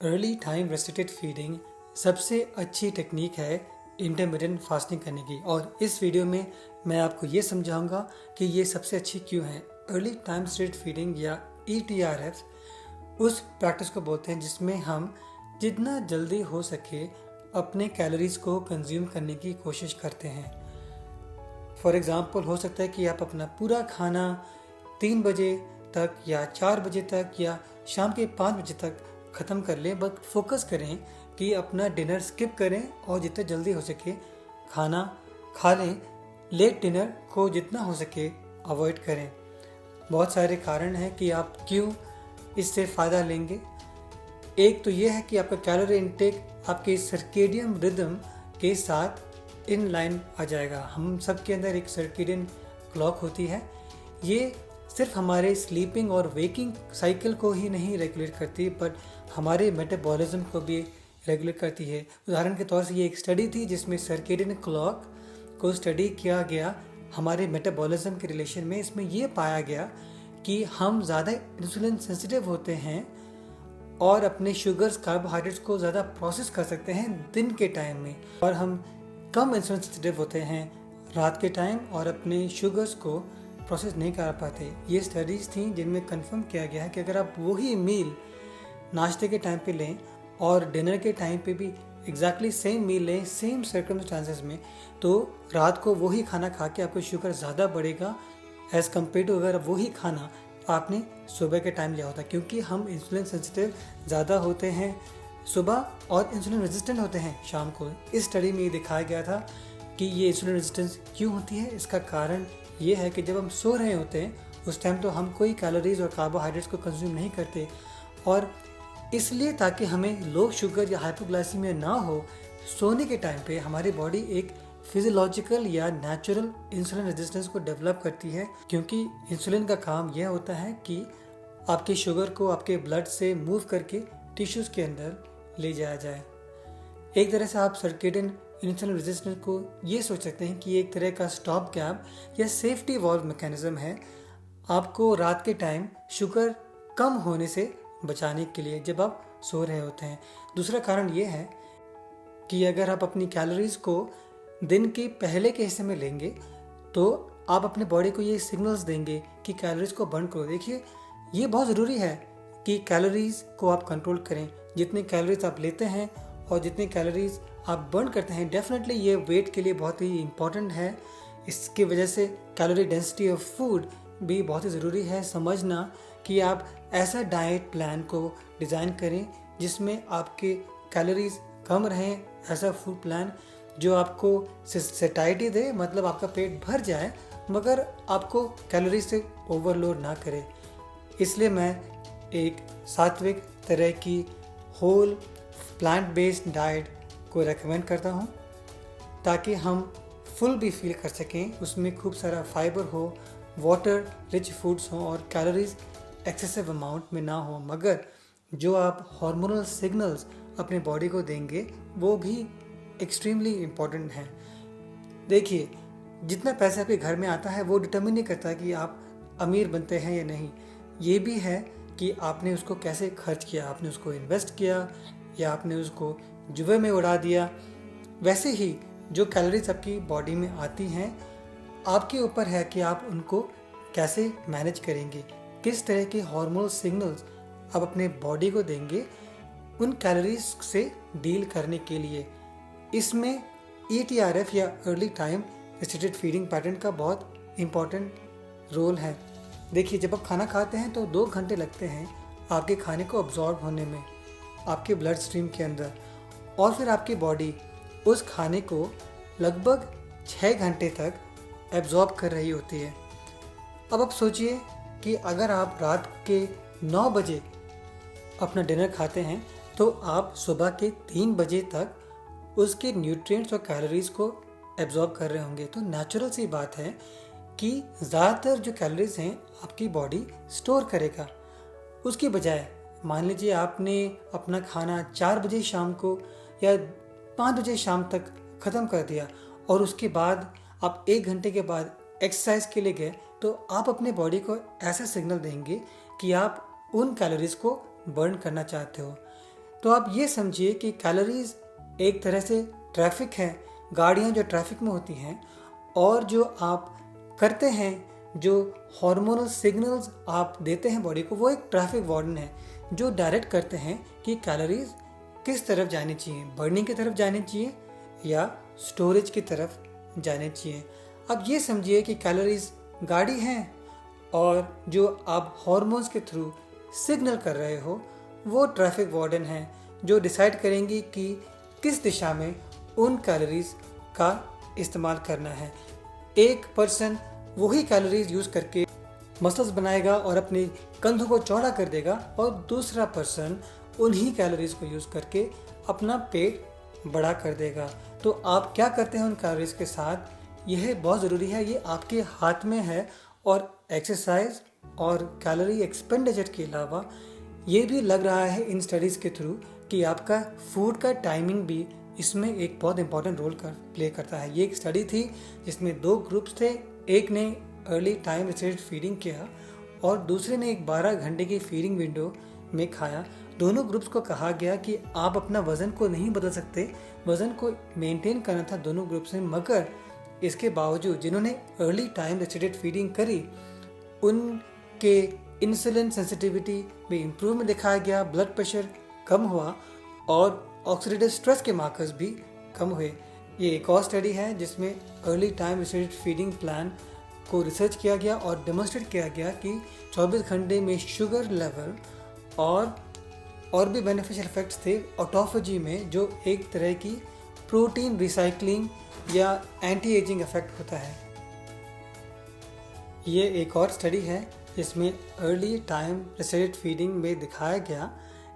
Early time restricted feeding सबसे अच्छी technique है इंटरमिटेंट फास्टिंग करने की। और इस वीडियो में मैं आपको ये समझाऊंगा कि ये सबसे अच्छी क्यों है। अर्ली टाइम रेस्ट्रिक्टेड फीडिंग या ETRF उस प्रैक्टिस को बोलते हैं जिसमें हम जितना जल्दी हो सके अपने कैलोरीज को कंज्यूम करने की कोशिश करते हैं। फॉर एग्ज़ाम्पल हो सकता है कि आप अपना पूरा खाना 3 बजे तक या 4 बजे तक या शाम के 5 बजे तक ख़त्म कर लें, बट फोकस करें कि अपना डिनर स्किप करें और जितना जल्दी हो सके खाना खा लें। लेट डिनर को जितना हो सके अवॉइड करें। बहुत सारे कारण हैं कि आप क्यों इससे फ़ायदा लेंगे। एक तो ये है कि आपका कैलोरी इनटेक आपके सर्केडियन रिदम के साथ इन लाइन आ जाएगा। हम सब के अंदर एक सर्केडियन क्लॉक होती है। ये सिर्फ हमारे स्लीपिंग और वेकिंग साइकिल को ही नहीं रेगुलेट करती, बट हमारे मेटाबॉलिज्म को भी रेगुलेट करती है। उदाहरण के तौर से ये एक स्टडी थी जिसमें सर्केडियन क्लॉक को स्टडी किया गया हमारे मेटाबॉलिज्म के रिलेशन में। इसमें ये पाया गया कि हम ज़्यादा इंसुलिन सेंसिटिव होते हैं और अपने शुगर्स कार्बोहाइड्रेट्स को ज़्यादा प्रोसेस कर सकते हैं दिन के टाइम में, और हम कम इंसुलिन सेंसिटिव होते हैं रात के टाइम और अपने शुगर्स को प्रोसेस नहीं कर पाते। ये स्टडीज़ थी जिनमें कंफर्म किया गया है कि अगर आप वही मील नाश्ते के टाइम पे लें और डिनर के टाइम पे भी एग्जैक्टली सेम मील लें सेम सर्कमस्टांसेस में, तो रात को वही खाना खा के आपको शुगर ज़्यादा बढ़ेगा एज़ कम्पेयर टू अगर वही खाना आपने सुबह के टाइम लिया होता। क्योंकि हम इंसुलिन सेंसिटिव ज़्यादा होते हैं सुबह और इंसुलिन रेजिस्टेंट होते हैं शाम को। इस स्टडी में ये दिखाया गया था कि ये इंसुलिन रेजिस्टेंस क्यों होती है। इसका कारण ये है कि जब हम सो रहे होते हैं उस टाइम तो हम कोई कैलोरीज और कार्बोहाइड्रेट्स को कंज्यूम नहीं करते, और इसलिए ताकि हमें लो शुगर या हाइपोग्लाइसीमिया ना हो, सोने के टाइम पे हमारी बॉडी एक फिजियोलॉजिकल या नेचुरल इंसुलिन रेजिस्टेंस को डेवलप करती है। क्योंकि इंसुलिन का काम यह होता है कि आपकी शुगर को आपके ब्लड से मूव करके टिश्यूज़ के अंदर ले जाया जाए। एक तरह से आप सर्केडियन इंसुलिन रेजिस्टेंस को ये सोच सकते हैं कि एक तरह का स्टॉप गैप या सेफ्टी वॉल्व मैकेनिज्म है आपको रात के टाइम शुगर कम होने से बचाने के लिए जब आप सो रहे होते हैं। दूसरा कारण ये है कि अगर आप अपनी कैलोरीज को दिन के पहले के हिस्से में लेंगे तो आप अपने बॉडी को ये सिग्नल्स देंगे कि कैलोरीज को बर्न करो। देखिए, ये बहुत ज़रूरी है कि कैलोरीज को आप कंट्रोल करें। जितने कैलोरीज आप लेते हैं और जितने कैलोरीज आप बर्न करते हैं, डेफिनेटली ये वेट के लिए बहुत ही इम्पॉर्टेंट है। इसकी वजह से कैलोरी डेंसिटी ऑफ फूड भी बहुत ही ज़रूरी है समझना कि आप ऐसा डाइट प्लान को डिज़ाइन करें जिसमें आपके कैलोरीज कम रहें। ऐसा फूड प्लान जो आपको सेटाइटी दे, मतलब आपका पेट भर जाए मगर आपको कैलोरी से ओवरलोड ना करे। इसलिए मैं एक सात्विक तरह की होल प्लांट बेस्ड डाइट को रेकमेंड करता हूँ ताकि हम फुल भी फील कर सकें। उसमें खूब सारा फाइबर हो, वाटर रिच फूड्स हों और कैलोरीज एक्सेसिव अमाउंट में ना हो, मगर जो आप हार्मोनल सिग्नल्स अपने बॉडी को देंगे वो भी एक्सट्रीमली इम्पॉर्टेंट हैं। देखिए, जितना पैसा आपके घर में आता है वो डिटर्मिन नहीं करता कि आप अमीर बनते हैं या नहीं। ये भी है कि आपने उसको कैसे खर्च किया, आपने उसको इन्वेस्ट किया या आपने उसको जुए में उड़ा दिया। वैसे ही जो कैलोरीज आपकी बॉडी में आती हैं, आपके ऊपर है कि आप उनको कैसे मैनेज करेंगे, किस तरह के हार्मोनल सिग्नल्स आप अपने बॉडी को देंगे उन कैलोरीज से डील करने के लिए। इसमें ETRF या early time restricted feeding pattern का बहुत इम्पॉर्टेंट रोल है। देखिए, जब आप खाना खाते हैं तो 2 घंटे लगते हैं आपके खाने को अब्जॉर्ब होने में आपके ब्लड स्ट्रीम के अंदर, और फिर आपकी बॉडी उस खाने को लगभग 6 घंटे तक एब्जॉर्ब कर रही होती है। अब आप सोचिए कि अगर आप रात के 9 बजे अपना डिनर खाते हैं तो आप सुबह के 3 बजे तक उसके न्यूट्रिएंट्स और कैलोरीज को एब्जॉर्ब कर रहे होंगे। तो नेचुरल सी बात है कि ज़्यादातर जो कैलोरीज हैं आपकी बॉडी स्टोर करेगा। उसकी बजाय मान लीजिए आपने अपना खाना 4 बजे शाम को या 5 बजे शाम तक ख़त्म कर दिया और उसके बाद आप 1 घंटे के बाद एक्सरसाइज के लिए गए, तो आप अपने बॉडी को ऐसा सिग्नल देंगे कि आप उन कैलोरीज को बर्न करना चाहते हो। तो आप ये समझिए कि कैलोरीज एक तरह से ट्रैफिक है, गाड़ियाँ जो ट्रैफिक में होती हैं, और जो आप करते हैं, जो हार्मोनल सिग्नल्स आप देते हैं बॉडी को, वो एक ट्रैफिक वार्डन है जो डायरेक्ट करते हैं कि कैलोरीज किस तरफ जानी चाहिए, बर्निंग की तरफ जानी चाहिए या स्टोरेज की तरफ जानी चाहिए। अब ये समझिए कि कैलोरीज गाड़ी हैं और जो आप हार्मोन्स के थ्रू सिग्नल कर रहे हो वो ट्रैफिक वार्डन हैं जो डिसाइड करेंगी कि किस दिशा में उन कैलोरीज का इस्तेमाल करना है। एक पर्सन वही कैलोरीज यूज़ करके मसल्स बनाएगा और अपने कंधों को चौड़ा कर देगा, और दूसरा पर्सन उन्हीं कैलोरीज को यूज़ करके अपना पेट बड़ा कर देगा। तो आप क्या करते हैं उन कैलोरीज के साथ, यह बहुत ज़रूरी है, ये आपके हाथ में है। और एक्सरसाइज और कैलोरी एक्सपेंडिचर के अलावा ये भी लग रहा है इन स्टडीज़ के थ्रू कि आपका फूड का टाइमिंग भी इसमें एक बहुत इंपॉर्टेंट रोल प्ले करता है। ये एक स्टडी थी जिसमें 2 ग्रुप्स थे, एक ने अर्ली टाइम रिस्ट्रिक्टेड फीडिंग किया और दूसरे ने एक 12 घंटे की फीडिंग विंडो में खाया। दोनों ग्रुप्स को कहा गया कि आप अपना वज़न को नहीं बदल सकते, वज़न को मेंटेन करना था दोनों ग्रुप्स में, मगर इसके बावजूद जिन्होंने अर्ली टाइम रिस्ट्रिक्टेड फीडिंग करी उनके इंसुलिन सेंसिटिविटी में इम्प्रूवमेंट दिखाया गया, ब्लड प्रेशर कम हुआ और ऑक्सीडेटिव स्ट्रेस के मार्कर्स भी कम हुए। ये एक और स्टडी है जिसमें early time restricted feeding plan को रिसर्च किया गया और डेमोन्स्ट्रेट किया गया कि 24 घंटे में शुगर लेवल और भी बेनिफिशियल इफेक्ट्स थे ऑटोफेजी में, जो एक तरह की प्रोटीन रिसाइकलिंग या एंटी एजिंग इफेक्ट होता है। ये एक और स्टडी है जिसमें अर्ली टाइम रिस्ट्रिक्टेड फीडिंग में दिखाया गया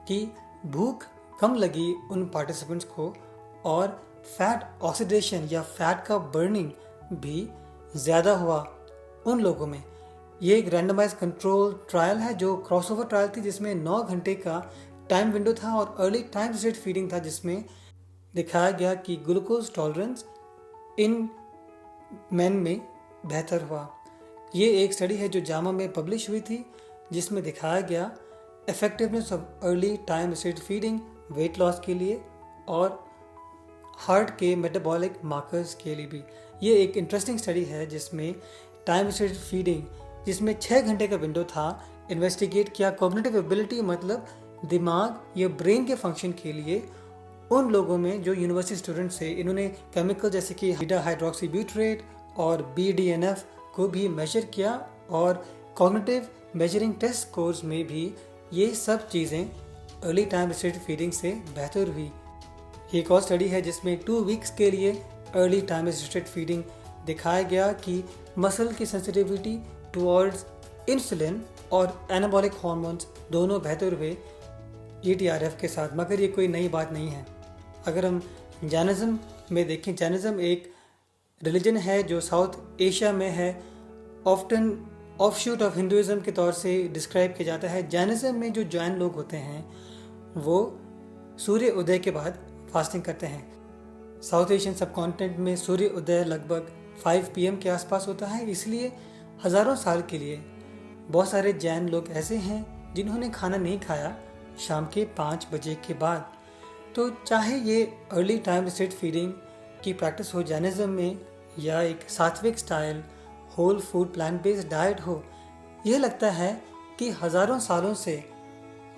कि भूख कम लगी उन पार्टिसिपेंट्स को और फैट ऑक्सीडेशन या फैट का बर्निंग भी ज़्यादा हुआ उन लोगों में। ये एक रैंडमाइज कंट्रोल ट्रायल है जो क्रॉसओवर ट्रायल थी जिसमें 9 घंटे का टाइम विंडो था और अर्ली टाइम रिस्ट्रिक्टेड फीडिंग था, जिसमें दिखाया गया कि ग्लूकोज टॉलरेंस इन मैन में बेहतर हुआ। ये एक स्टडी है जो जामा में पब्लिश हुई थी जिसमें दिखाया गया effectiveness of early time restricted feeding weight loss के लिए और हार्ट के मेटाबॉलिक मार्कर्स के लिए भी। ये एक इंटरेस्टिंग स्टडी है जिसमें टाइम रिस्ट्रिक्टेड फीडिंग जिसमें 6 घंटे का विंडो था इन्वेस्टिगेट किया कॉग्निटिव एबिलिटी, मतलब दिमाग या ब्रेन के फंक्शन के लिए उन लोगों में जो यूनिवर्सिटी स्टूडेंट्स थे। इन्होंने केमिकल जैसे कि बीटा हाइड्रोक्सी ब्यूटरेट और BDNF को भी मेजर किया और कॉग्निटिव मेजरिंग टेस्ट स्कोर्स में भी ये सब चीज़ें अर्ली टाइम रिस्ट्रिक्टेड फीडिंग से बेहतर हुई। एक और स्टडी है जिसमें 2 वीक्स के लिए अर्ली टाइम रिस्ट्रिक्टेड फीडिंग दिखाया गया कि मसल की सेंसिटिविटी टुवर्ड्स इंसुलिन और एनाबॉलिक हार्मोन्स दोनों बेहतर हुए ETRF के साथ। मगर ये कोई नई बात नहीं है। अगर हम जैनिज़्म में देखें, जैनिज़्म एक रिलीजन है जो साउथ एशिया में है, ऑफ्टन ऑफशूट ऑफ हिंदुज़म के तौर से डिस्क्राइब किया जाता है। जैनिज़्म में जो जैन लोग होते हैं वो सूर्य उदय के बाद फास्टिंग करते हैं। साउथ एशियन सब कॉन्टिनेंट में सूर्य उदय लगभग 5 PM के आसपास होता है, इसलिए हज़ारों साल के लिए बहुत सारे जैन लोग ऐसे हैं जिन्होंने खाना नहीं खाया शाम के 5 बजे के बाद। तो चाहे ये अर्ली टाइम रिस्ट्रिक्टेड फीडिंग की प्रैक्टिस हो जैनिज़्म में या एक सात्विक style whole food plant based diet हो, यह लगता है कि हज़ारों सालों से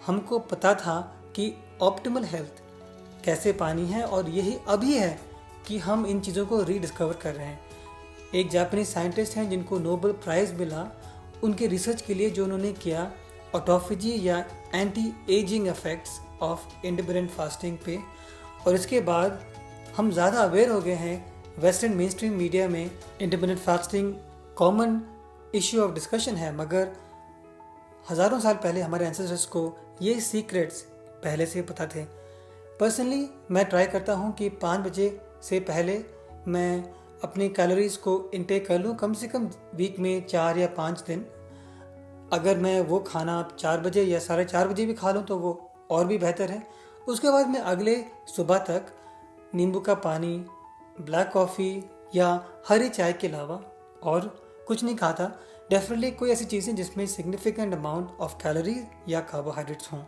हमको पता था कि ऑप्टिमल हेल्थ कैसे पानी है और यही अभी है कि हम इन चीज़ों को रीडिस्कवर कर रहे हैं। एक जापानीज साइंटिस्ट हैं जिनको नोबेल प्राइज़ मिला उनके रिसर्च के लिए जो उन्होंने किया ऑटोफेजी या anti ageing effects of intermittent fasting पे। और इसके बाद हम ज़्यादा अवेयर हो गए हैं। वेस्टर्न मेन स्ट्रीम मीडिया में intermittent fasting common issue of discussion है, मगर हज़ारों साल पहले हमारे एंसेस्टर्स को ये सीक्रेट्स पहले से पता थे। पर्सनली मैं ट्राई करता हूँ कि 5 बजे से पहले मैं अपनी कैलोरीज को इनटेक कर लूँ, कम से कम वीक में 4 या 5 दिन। अगर मैं वो खाना 4 बजे या 4:30 बजे भी खा लूँ तो वो और भी बेहतर है। उसके बाद मैं अगले सुबह तक नींबू का पानी, ब्लैक कॉफ़ी या हरी चाय के अलावा और कुछ नहीं खाता। डेफिनेटली कोई ऐसी चीज़ें जिसमें सिग्निफिकेंट अमाउंट ऑफ कैलोरीज या कार्बोहाइड्रेट्स हों।